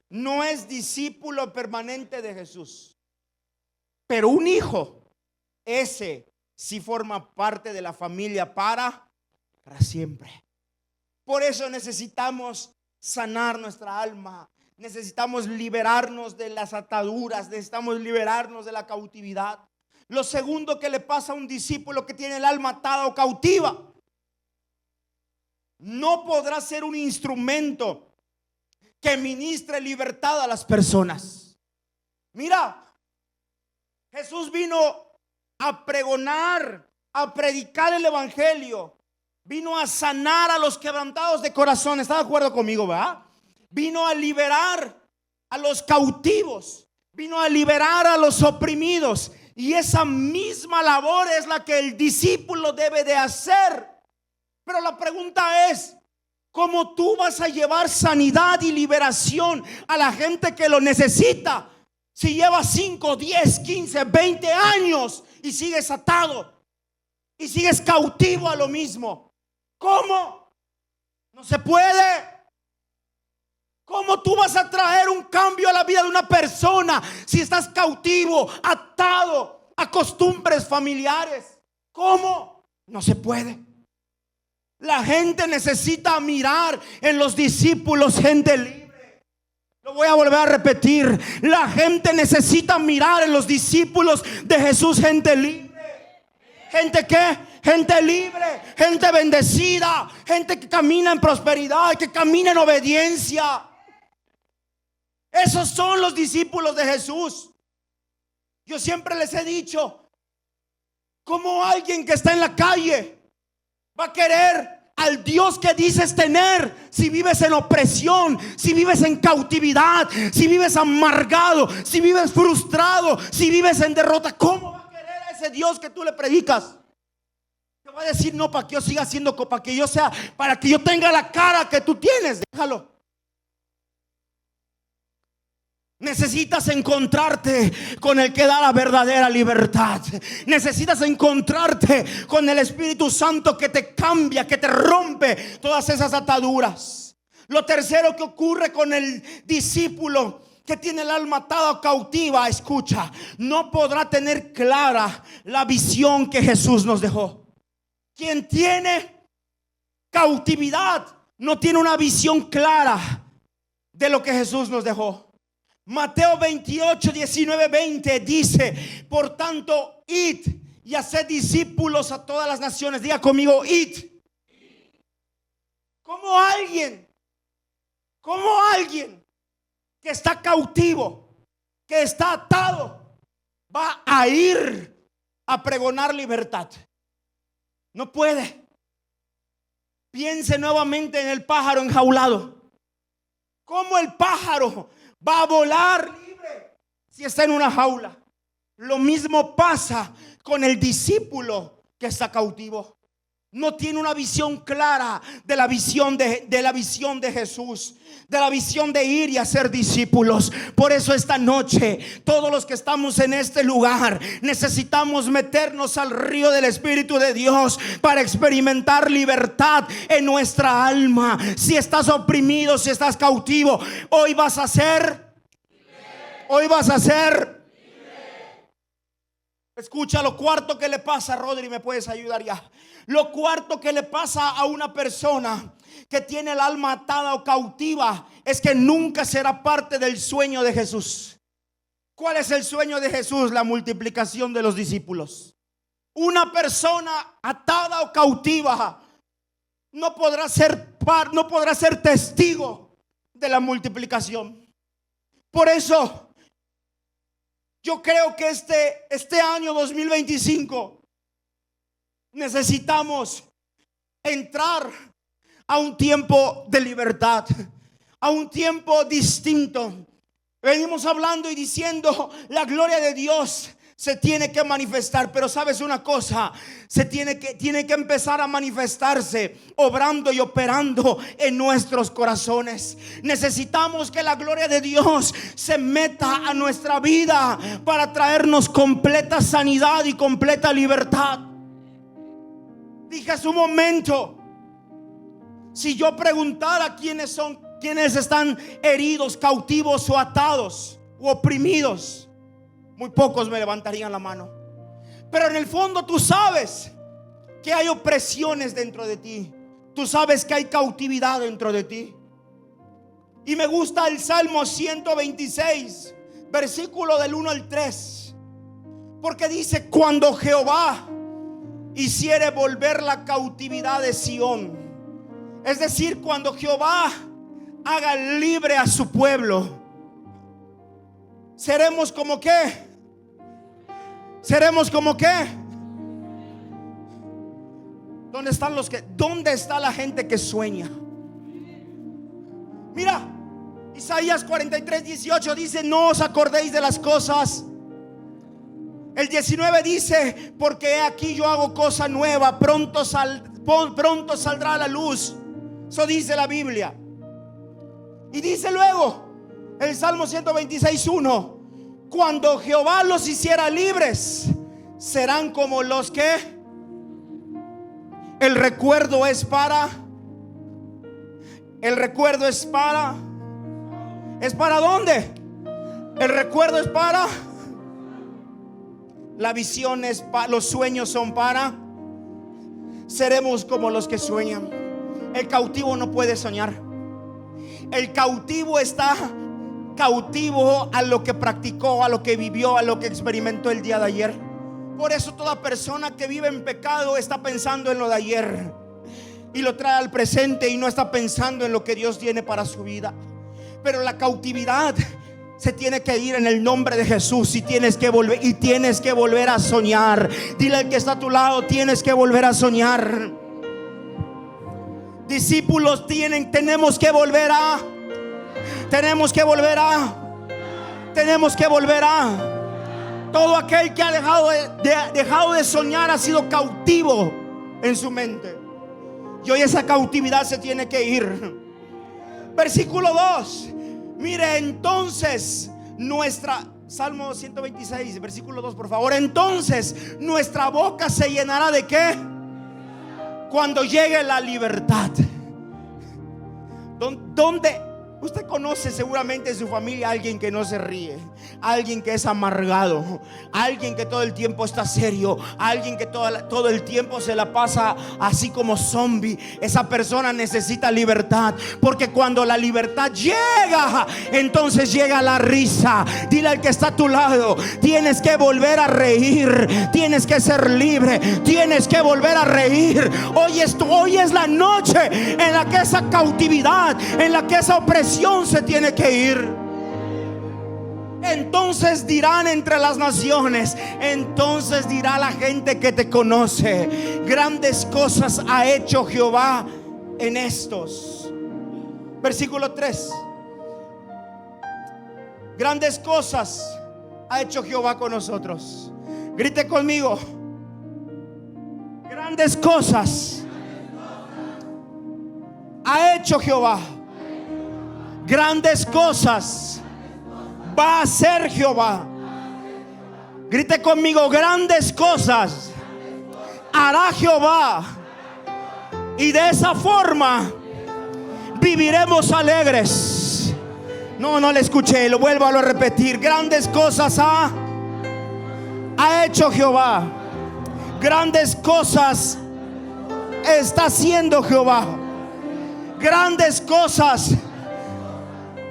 No es discípulo permanente de Jesús. Pero un hijo, ese sí forma parte de la familia para siempre. Por eso necesitamos sanar nuestra alma. Necesitamos liberarnos de las ataduras. Necesitamos liberarnos de la cautividad. Lo segundo que le pasa a un discípulo que tiene el alma atada o cautiva, no podrá ser un instrumento que ministre libertad a las personas. Mira, Jesús vino a pregonar, a predicar el evangelio, vino a sanar a los quebrantados de corazón. ¿Está de acuerdo conmigo, verdad? Vino a liberar a los cautivos, vino a liberar a los oprimidos. Y esa misma labor es la que el discípulo debe de hacer. Pero la pregunta es, ¿cómo tú vas a llevar sanidad y liberación a la gente que lo necesita? Si llevas 5, 10, 15, 20 años y sigues atado y sigues cautivo a lo mismo. ¿Cómo? No se puede. ¿Cómo tú vas a traer un cambio a la vida de una persona si estás cautivo, atado a costumbres familiares? ¿Cómo? No se puede. La gente necesita mirar en los discípulos gente libre. Lo voy a volver a repetir. La gente necesita mirar en los discípulos de Jesús gente libre. ¿Gente qué? Gente libre, gente bendecida, gente que camina en prosperidad, que camina en obediencia. Esos son los discípulos de Jesús. Yo siempre les he dicho, ¿cómo alguien que está en la calle va a querer al Dios que dices tener si vives en opresión, si vives en cautividad, si vives amargado, si vives frustrado, si vives en derrota? ¿Cómo va a querer a ese Dios que tú le predicas? Te va a decir, no, para que yo siga siendo, para que yo sea, para que yo tenga la cara que tú tienes. Déjalo. Necesitas encontrarte con el que da la verdadera libertad. Necesitas encontrarte con el Espíritu Santo que te cambia, que te rompe todas esas ataduras. Lo tercero que ocurre con el discípulo que tiene el alma atada o cautiva, escucha, no podrá tener clara la visión que Jesús nos dejó. Quien tiene cautividad no tiene una visión clara de lo que Jesús nos dejó. Mateo 28, 19, 20 dice: por tanto, id y haced discípulos a todas las naciones. Diga conmigo, id. Como alguien que está cautivo, que está atado, va a ir a pregonar libertad? No puede. Piense nuevamente en el pájaro enjaulado. ¿Cómo el pájaro va a volar libre si está en una jaula. Lo mismo pasa con el discípulo que está cautivo. No tiene una visión clara de la visión de Jesús, de la visión de ir y hacer discípulos. Por eso esta noche, todos los que estamos en este lugar, necesitamos meternos al río del Espíritu de Dios para experimentar libertad en nuestra alma. Si estás oprimido, si estás cautivo, hoy vas a ser. Escucha, lo cuarto que le pasa, Rodri, me puedes ayudar ya. Lo cuarto que le pasa a una persona que tiene el alma atada o cautiva es que nunca será parte del sueño de Jesús. ¿Cuál es el sueño de Jesús? La multiplicación de los discípulos. Una persona atada o cautiva no podrá ser testigo de la multiplicación. Por eso yo creo que este año 2025 necesitamos entrar a un tiempo de libertad, a un tiempo distinto. Venimos hablando y diciendo, la gloria de Dios se tiene que manifestar, pero sabes una cosa, tiene que empezar a manifestarse, obrando y operando en nuestros corazones. Necesitamos que la gloria de Dios se meta a nuestra vida para traernos completa sanidad y completa libertad. Dije hace un momento, si yo preguntara quiénes están heridos, cautivos o atados o oprimidos, muy pocos me levantarían la mano. Pero en el fondo tú sabes que hay opresiones dentro de ti. Tú sabes que hay cautividad dentro de ti. Y me gusta el Salmo 126, versículo del 1 al 3. Porque dice, cuando Jehová hiciere volver la cautividad de Sión, es decir, cuando Jehová haga libre a su pueblo, seremos como qué. Seremos como qué. ¿Dónde está la gente que sueña? Mira, Isaías 43:18 dice, no os acordéis de las cosas. El 19 dice, porque he aquí yo hago cosa nueva, pronto saldrá a la luz. Eso dice la Biblia. Y dice luego el Salmo 126:1, cuando Jehová los hiciera libres, serán como los que ¿Dónde el recuerdo es para, la visión es para, los sueños son para. Seremos como los que sueñan. El cautivo no puede soñar. El cautivo está cautivo a lo que practicó, a lo que vivió, a lo que experimentó el día de ayer. Por eso toda persona que vive en pecado está pensando en lo de ayer y lo trae al presente y no está pensando en lo que Dios tiene para su vida. Pero la cautividad se tiene que ir en el nombre de Jesús. Y tienes que volver a soñar. Dile al que está a tu lado, tienes que volver a soñar. Discípulos, tenemos que volver a todo aquel que ha dejado de soñar ha sido cautivo en su mente. Y hoy esa cautividad se tiene que ir. Versículo 2. Mire, entonces Salmo 126, versículo 2, por favor. Entonces nuestra boca se llenará ¿de qué? Cuando llegue la libertad. ¿Dónde? Usted conoce seguramente en su familia a alguien que no se ríe, a alguien que es amargado, a alguien que todo el tiempo está serio, a alguien que todo el tiempo se la pasa así como zombie. Esa persona necesita libertad, porque cuando la libertad llega, entonces llega la risa. Dile al que está a tu lado, tienes que volver a reír, tienes que ser libre, tienes que volver a reír. Hoy es la noche en la que esa cautividad, en la que esa opresión se tiene que ir. Entonces dirán entre las naciones, entonces dirá la gente que te conoce, grandes cosas ha hecho Jehová en estos. Versículo 3. Grandes cosas ha hecho Jehová con nosotros? Grite conmigo: grandes cosas ha hecho Jehová. Grandes cosas va a hacer Jehová. Grite conmigo: grandes cosas hará Jehová. Y de esa forma viviremos alegres. No le escuché, lo vuelvo a repetir. Grandes cosas ha hecho Jehová. Grandes cosas está haciendo Jehová. Grandes cosas.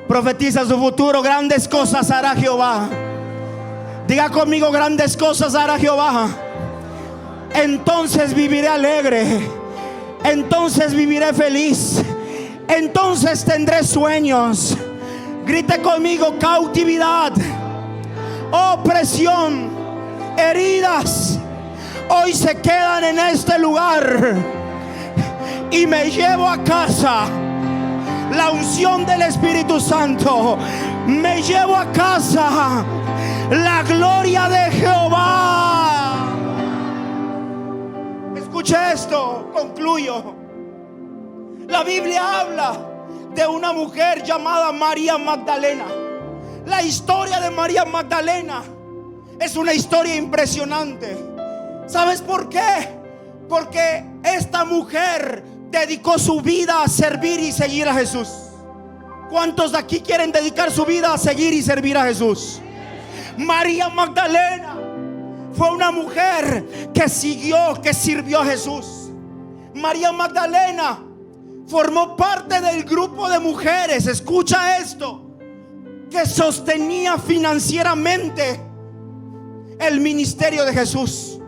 Profetiza su futuro. Grandes cosas hará Jehová. Diga conmigo: grandes cosas hará Jehová. Entonces viviré alegre. Entonces viviré feliz. Entonces tendré sueños. Grite conmigo: cautividad, opresión, heridas, hoy se quedan en este lugar. Y me llevo a casa la unción del Espíritu Santo. Me llevo a casa la gloria de Jehová. Escuche esto, concluyo. La Biblia habla de una mujer llamada María Magdalena. La historia de María Magdalena es una historia impresionante. ¿Sabes por qué? Porque esta mujer dedicó su vida a servir y seguir a Jesús. ¿Cuántos de aquí quieren dedicar su vida a seguir y servir a Jesús? María Magdalena fue una mujer que siguió, que sirvió a Jesús. María Magdalena formó parte del grupo de mujeres, escucha esto, que sostenía financieramente el ministerio de Jesús.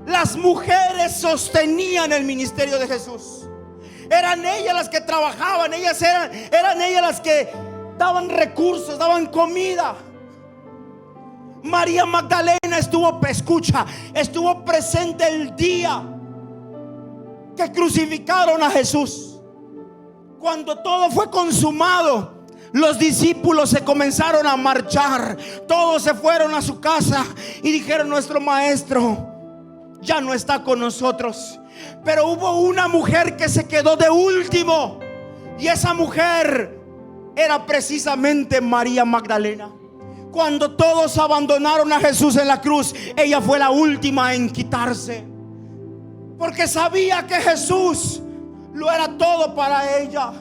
Las mujeres sostenían el ministerio de Jesús. Eran ellas las que trabajaban, eran ellas las que daban recursos, daban comida. María Magdalena estuvo presente el día que crucificaron a Jesús. Cuando todo fue consumado, los discípulos se comenzaron a marchar. Todos se fueron a su casa y dijeron: nuestro maestro ya no está con nosotros. Pero hubo una mujer que se quedó de último, y esa mujer era precisamente María Magdalena. Cuando todos abandonaron a Jesús en la cruz, ella fue la última en quitarse, porque sabía que Jesús lo era todo para ella.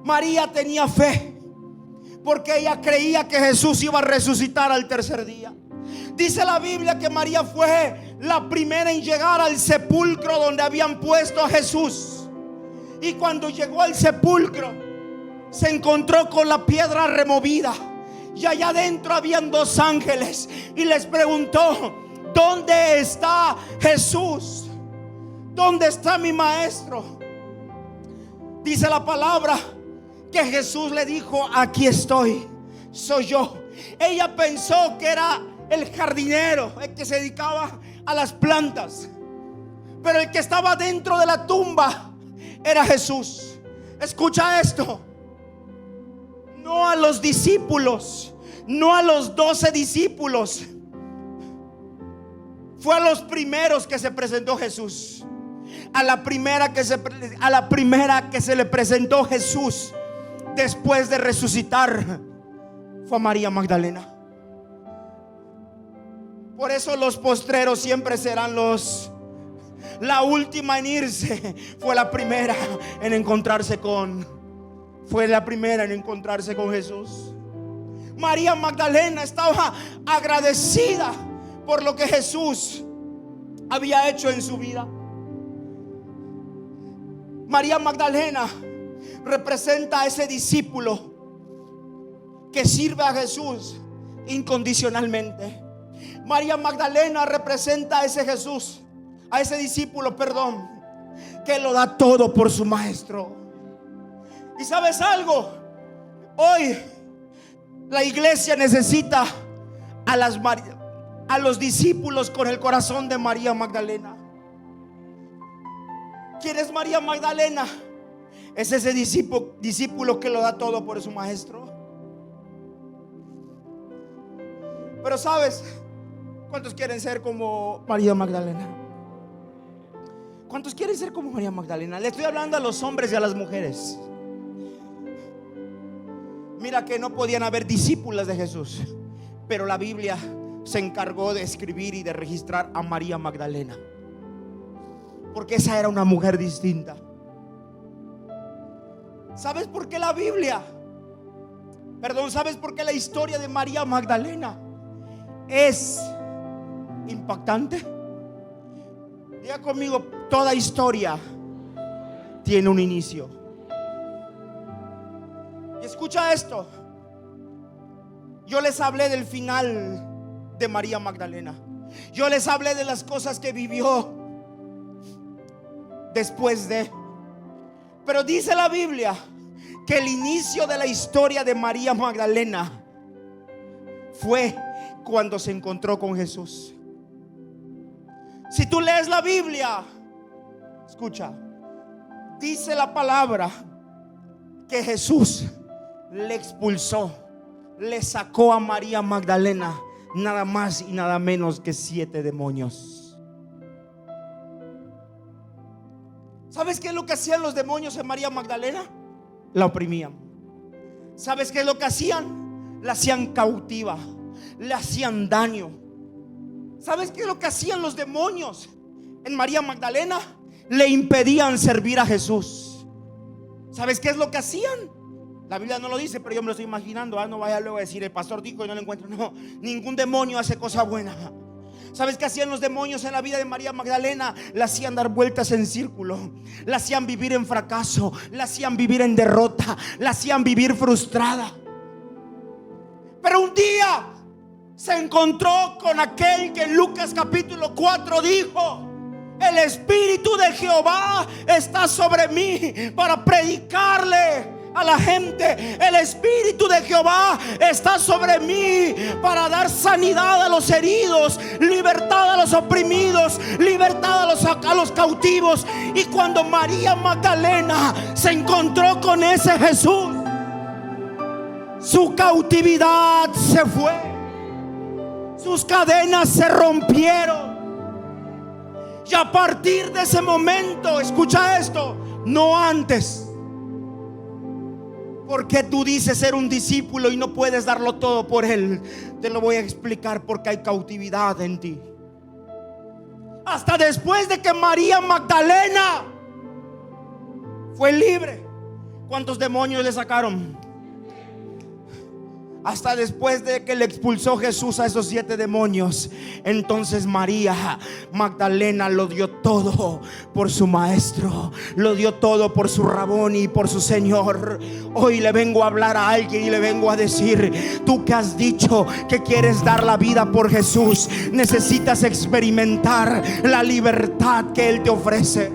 María tenía fe, porque ella creía que Jesús iba a resucitar al tercer día. Dice la Biblia que María fue la primera en llegar al sepulcro donde habían puesto a Jesús. Y cuando llegó al sepulcro, se encontró con la piedra removida, y allá adentro habían dos ángeles, y les preguntó: ¿dónde está Jesús? ¿Dónde está mi maestro? Dice la palabra que Jesús le dijo: aquí estoy, soy yo. Ella pensó que era el jardinero, el que se dedicaba a las plantas, pero el que estaba dentro de la tumba era Jesús. Escucha esto: no a los discípulos, no a los 12 discípulos, fue a los primeros que se presentó Jesús. A la primera que se le presentó Jesús después de resucitar fue a María Magdalena. Por eso los postreros siempre serán la última en irse. Fue la primera en encontrarse con Jesús. María Magdalena estaba agradecida por lo que Jesús había hecho en su vida. María Magdalena representa a ese discípulo que sirve a Jesús incondicionalmente. María Magdalena representa a ese discípulo, que lo da todo por su maestro. ¿Y sabes algo? Hoy la iglesia necesita a los discípulos con el corazón de María Magdalena. ¿Quién es María Magdalena? Es ese discípulo que lo da todo por su maestro. Pero ¿sabes? ¿Cuántos quieren ser como María Magdalena? ¿Cuántos quieren ser como María Magdalena? Le estoy hablando a los hombres y a las mujeres. Mira que no podían haber discípulas de Jesús, pero la Biblia se encargó de escribir y de registrar a María Magdalena, porque esa era una mujer distinta. ¿Sabes por qué la Biblia? ¿Sabes por qué la historia de María Magdalena es impactante? Diga conmigo, toda historia tiene un inicio. Y escucha esto. Yo les hablé del final de María Magdalena. Yo les hablé de las cosas que vivió después de. Pero dice la Biblia que el inicio de la historia de María Magdalena fue cuando se encontró con Jesús. Si tú lees la Biblia, escucha, dice la palabra que Jesús le expulsó, le sacó a María Magdalena nada más y nada menos que 7 demonios. ¿Sabes qué es lo que hacían los demonios en María Magdalena? La oprimían. ¿Sabes qué es lo que hacían? La hacían cautiva, le hacían daño. ¿Sabes qué es lo que hacían los demonios en María Magdalena? Le impedían servir a Jesús. ¿Sabes qué es lo que hacían? La Biblia no lo dice, pero yo me lo estoy imaginando. No vaya luego a decir, el pastor dijo y no lo encuentro. No, ningún demonio hace cosa buena. ¿Sabes qué hacían los demonios en la vida de María Magdalena? La hacían dar vueltas en círculo, la hacían vivir en fracaso, la hacían vivir en derrota, la hacían vivir frustrada. Pero un día se encontró con aquel que en Lucas capítulo 4 dijo: el Espíritu de Jehová está sobre mí para predicarle a la gente. El Espíritu de Jehová está sobre mí para dar sanidad a los heridos, libertad a los oprimidos, libertad a los cautivos. Y cuando María Magdalena se encontró con ese Jesús, su cautividad se fue, sus cadenas se rompieron. Y a partir de ese momento, escucha esto, no antes. Porque tú dices ser un discípulo y no puedes darlo todo por él. Te lo voy a explicar, porque hay cautividad en ti. Hasta después de que María Magdalena fue libre, ¿cuántos demonios le sacaron? Hasta después de que le expulsó Jesús a esos 7 demonios, entonces María Magdalena lo dio todo por su maestro, lo dio todo por su Rabón y por su Señor. Hoy le vengo a hablar a alguien y le vengo a decir: tú que has dicho que quieres dar la vida por Jesús, necesitas experimentar la libertad que Él te ofrece.